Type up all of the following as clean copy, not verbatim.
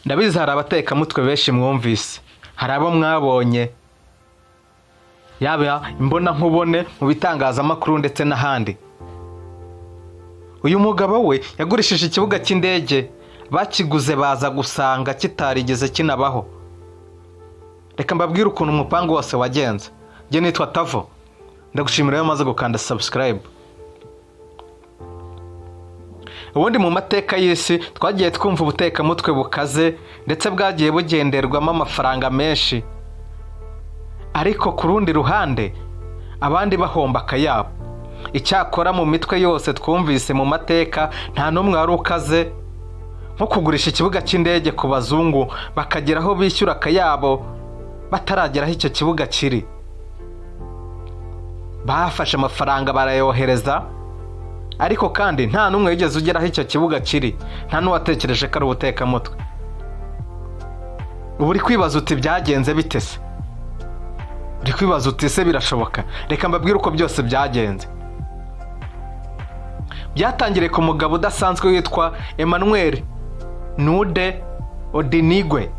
Ndabizi hari abatekamutwe benshi mwumvise, hari abo mwabonye yaba imbona nkubone mu bitangazamakuru ndetse n'ahandi. Uyu mugabo we yagurishije ikibuga cy'indege, bakiguze baza gusanga kitarigeze kinabaho. Reka mbabwire ukuntu umupango wose wagenze. Njye nitwa Tavo, ndagushimira yamaze gukanda subscribe. Ubundi mu mateka y'isi twagiye twumva ubutekamutwe bukaze ndetse bwagiye bugenderwamo amafaranga menshi, ariko ku rundi ruhande abandi bahomba akayabo. Icyakora mu mitwe yose twumvise mu mateka nta n'umwe wari ukaze nko kugurisha ikibuga cy'indege ku bazungu bakagera aho bishyura akayabo bataragera aho icyo kibuga kiri. Bafashe amafaranga barayohereza, ariko kandi nta n'umwe wigeze ugera aho icyo kibuga kiri, nta n'uwatekereje ko ari ubutekamutwe. Ubu uri kwibaza uti byagenze bite se? Uri kwibaza uti se birashoboka? Reka mbabwire uko byose byagenze. Byatangiriye ku mugabo udasanzwe witwa Emmanuel Nude Odinigwe.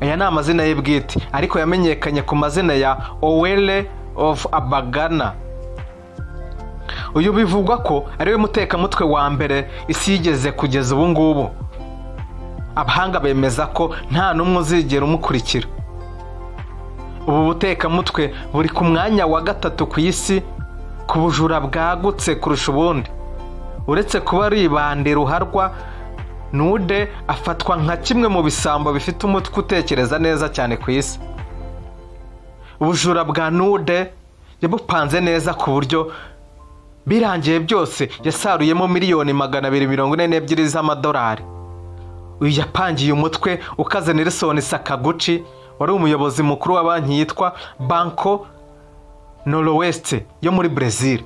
Aya ni amazina ye bwite, ariko yamenyekanye ku mazina ya Owele of Abagana. Uyu bivugwa ko ari we mutekamutwe wa mbere isi yigeze kugeza ubu ngubu. Abahanga bemeza ko nta n'umwe uzigera umukurikira. Ubu butekamutwe buri ku mwanya wa gatatu ku isi ku bujura bwagutse kurusha ubundi. Uretse kuba ari ibande ruharwa, Nude afatwa nka kimwe mu bisambo bifite umutwe utekereza neza cyane ku isi. Ubujura bwa Nude yabupanze neza ku buryo birangiye byose yasaruyemo miliyoni 242 z'amadolari. Uyu yapangiye umutwe ukaze Nelson Sakaguchi, wari umuyobozi mukuru wa banki yitwa Banco Noroeste yo muri Brazil.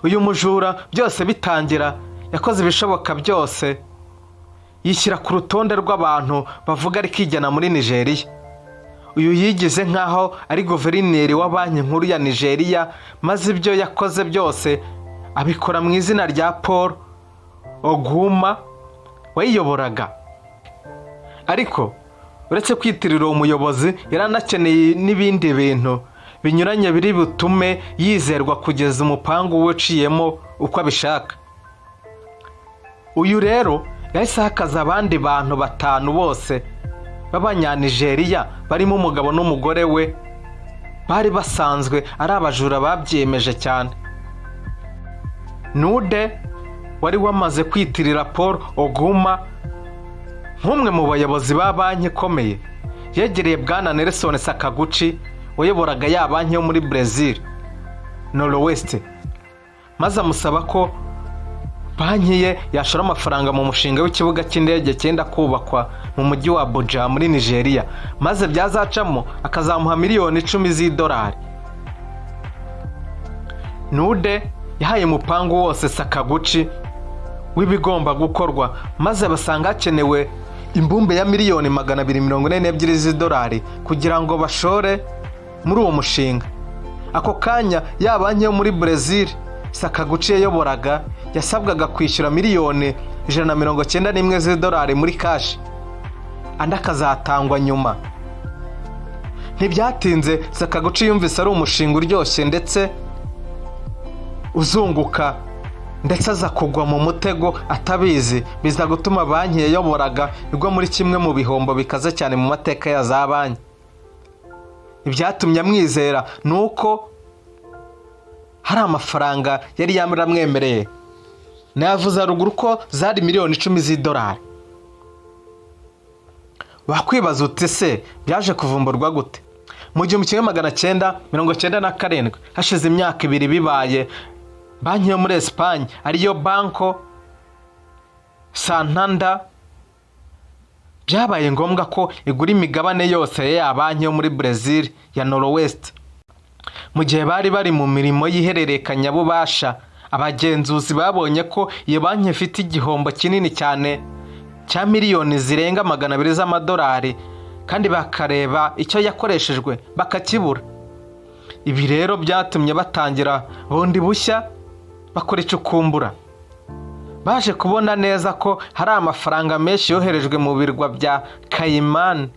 Uyu mujura byose bitangira yakoze ibishoboka byose, yishyira ku rutonde rw'abantu bavuga ari kijyana muri Nigeria. Uyu yigize nkaho ari guverineri wa banki nkuru ya Nigeria, maze ibyo yakoze byose abikora mu izina rya Paul Oguma wayiyoboraga. Ariko uretse kwitirira umuyobozi, yaranakeneye n'ibindi bintu binyuranye biri butume yizerwa kugeza umupangu we uciyemo uko abishaka. Uyu rero yahise hakaza abandi bantu 5 bose b'Abanyanigeria, barimo umugabo n'umugore we, bari basanzwe ari abajura babyemeje cyane. Nude wari wamaze kwitirira Paul Oguma nk'umwe mu bayobozi ba banki ikomeye, yegereye bwana Nelson Sakaguchi wayoboraga ya banki yo muri Brazil Noroeste, maze amusaba ko banki ye yashora amafaranga mu mushinga w'ikibuga cy'indege cyenda kubakwa mu mujyi wa Abuja muri Nigeria, maze byazacamo akazamuha miliyoni 10 z'idolari. Nude yahaye umupango wose Sakaguchi w'ibigomba gukorwa, maze basanga hakenewe imbumbe ya miliyoni 242 z'idolari kugira ngo bashore muri uwo mushinga. Ako kanya ya banki yo muri Brazil Sakaguchi yayoboraga yasabwaga kwishyura miliyoni 191 z'idolari muri cash, andi akazatangwa nyuma. Ntibyatinze Sakaguchi yumvise ari umushinga uryoshye ndetse uzunguka, ndetse aza kugwa mu mutego atabizi, biza gutuma banki yayoboraga igwa muri kimwe mu bihombo bikaze cyane mu mateka ya za banki. Ibyatumye amwizera nuko hari amafaranga yari yaramwemereye, navuze ruguru ko zari miliyoni 10 z'idolari. Wakwibaza uti se byaje kuvumburwa gute? Mu 1997, hashize imyaka 2 bibaye, banki yo muri Espagne ariyo Banco Santander byabaye ngombwa ko igura imigabane yose ya banki yo muri Brazil ya Noroeste. Mu gihe bari mu mirimo yihererekanya bubasha, abagenzuzi babonye ko iyo banki ifite igihombo kinini cyane cya miliyoni zirenga 200 z'amadolari, kandi bakareba icyo yakoreshejwe bakakibura. Ibi rero byatumye batangira bundi bushya bakora icukumbura. baje kubona neza ko hari amafaranga menshi yoherejwe mu birwa bya Cayman,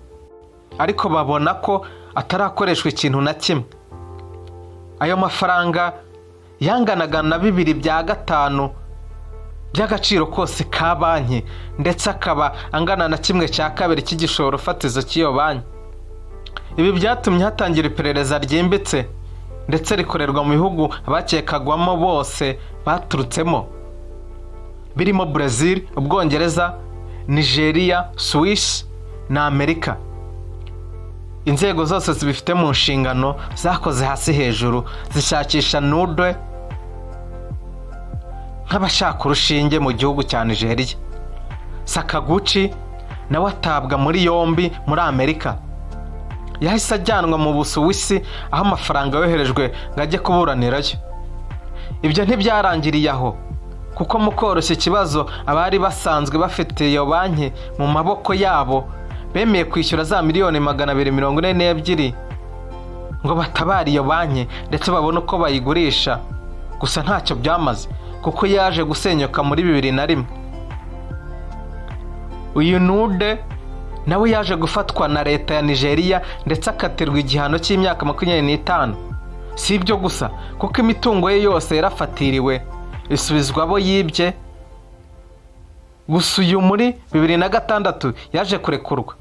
ariko babona ko atarakoreshwa ikintu na kimwe. Ayo mafaranga yanganaga na 2/5 by'agaciro kose ka banki, ndetse akaba angana na 1/2 cy'igishoro fatizo cy'iyo banki. Ibi byatumye hatangira iperereza ryimbitse ndetse rikorerwa mu bihugu abakekagwamo bose baturutsemo, birimo Brazil, Ubwongereza, Nigeria, Swiss na Amerika. Inzego zose zibifite mu nshingano zakoze hasi hejuru zishakisha Nude nk'abashaka urushinge mu gihugu cya Nigeria. Sakaguchi nawe atabwa muri yombi muri Amerika. Yahise ajyanwa mu Busuwisi aho amafaranga yoherejwe ngo ajye kuburanirayo. Ibyo ntibyarangiriye aho, kuko mu koroshya ikibazo abari basanzwe bafite iyo banki mu maboko yabo bemeye kwishyura za miliyoni 242 ngo batabare iyo banki ndetse babone uko bayigurisha. Gusa ntacyo byamaze kuko yaje gusenyuka muri 2001. Uyu Nude nawe yaje gufatwa na leta ya Nigeria ndetse akatirwa igihano cy'imyaka 25. Si ibyo gusa, kuko imitungo ye yose yarafatiriwe isubizwa abo yibye. Gusa uyu muri 2006 yaje kurekurwa.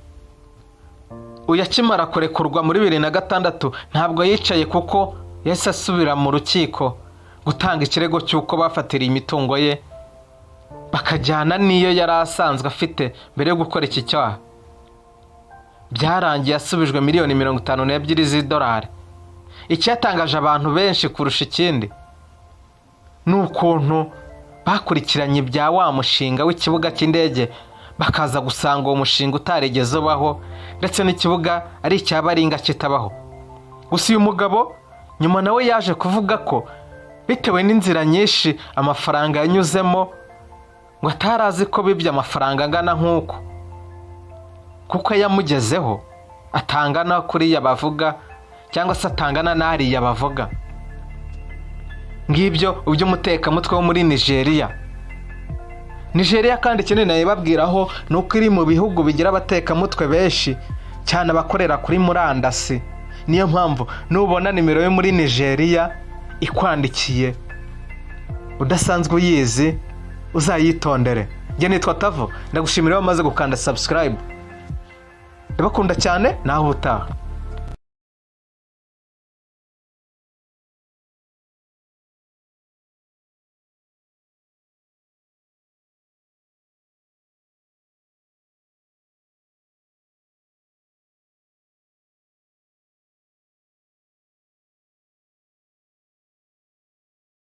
Uyakimara kurekurwa muri 2006 ntabwo yicaye, kuko yahise asubira mu rukiko gutanga ikirego cy'uko bafatiriye imitungo ye bakajyana n'iyo yari asanzwe afite mbere yo gukora iki cyaha. Byarangiye asubijwe miliyoni 52 z'idolari. Icyatangaje abantu benshi kurusha ikindi ni ukuntu bakurikiranye ibya wa mushinga w'ikibuga cy'indege bakaza gusanga uwo mushinga utarigeze ubaho, ndetse n'ikibuga ari icyabaringa kitabaho. Gusa uyu mugabo nyuma nawe yaje kuvuga ko bitewe n'inzira nyinshi amafaranga yanyuzemo ngo atarazi ko bibye amafaranga angana nk'uko, kuko yamugezeho atangana kuriya bavuga cyangwa se atangana n'ariya bavuga. Ngibyo uby'umutekamutwe wo muri Nigeria. Nigeria kandi kinini nayibabwiraho nuko iri mu bihugu bigira abatekamutwe benshi cyane abakorera kuri murandasi. Niyo mpamvu nubona nimero yo muri Nigeria ikwandikiye udasanzwe uyizi uzayitondere. Nge nitwa Tavo, ndagushimira wamaze gukanda subscribe. Ndabakunda cyane, naho ubutaha.